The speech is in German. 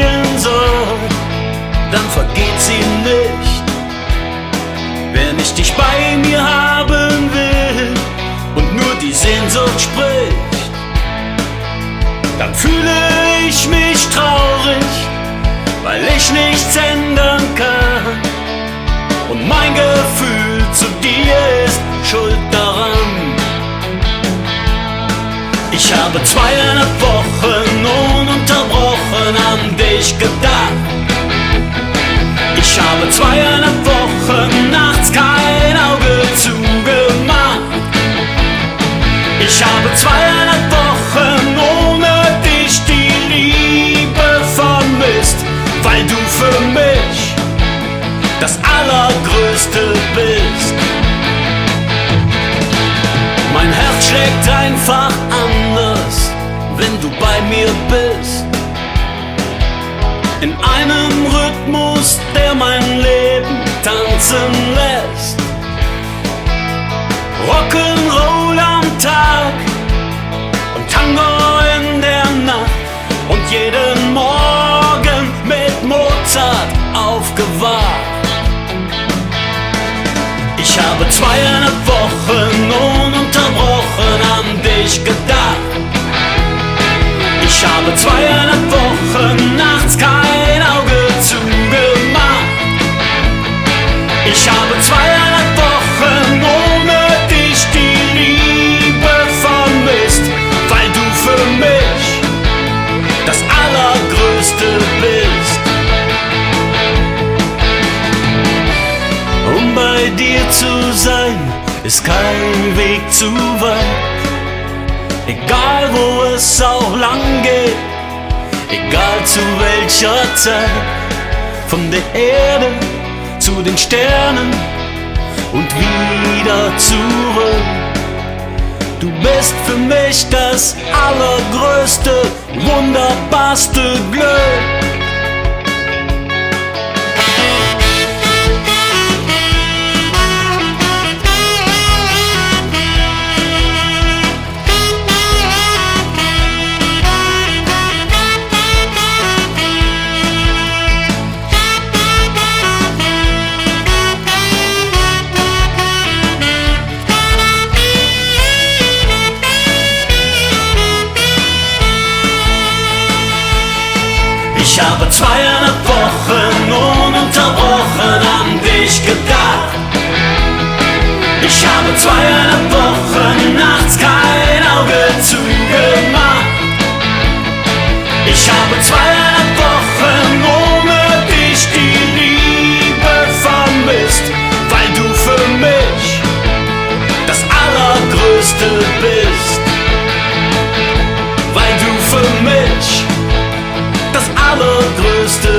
vergehen soll, dann vergeht sie nicht. Wenn ich dich bei mir haben will und nur die Sehnsucht spricht, dann fühle ich mich traurig, weil ich nichts ändern kann. Und mein Gefühl zu dir ist schuld daran. Ich habe 2,5 Wochen ununterbrochen an dich gedacht. Ich habe 2,5 Wochen nachts kein Auge zugemacht. Ich habe 2,5 Wochen ohne dich die Liebe vermisst, weil du für mich das Allergrößte bist. Mein Herz schlägt einfach anders, wenn du bei mir bist. In einem Rhythmus, der mein Leben tanzen lässt. Rock'n'Roll am Tag und Tango in der Nacht und jeden Morgen mit Mozart aufgewacht. Ich habe 2,5 Wochen ununterbrochen an dich gedacht. Ich habe 2,5 Wochen nachts kein Auge zugemacht. Ich habe 2,5 Wochen ohne dich die Liebe vermisst, weil du für mich das Allergrößte bist. Um bei dir zu sein, ist kein Weg zu weit. Egal wo es auch lang geht, egal zu welcher Zeit. Von der Erde zu den Sternen und wieder zurück. Du bist für mich das allergrößte, wunderbarste Glück. Ich habe 2,5 Wochen ununterbrochen an dich gedacht. Ich habe 2,5 Wochen nachts kein Auge zugemacht. Ich habe 2,5 Wochen ohne dich die Liebe vermisst, weil du für mich das Allergrößte bist. Weil du für mich das Allergrößte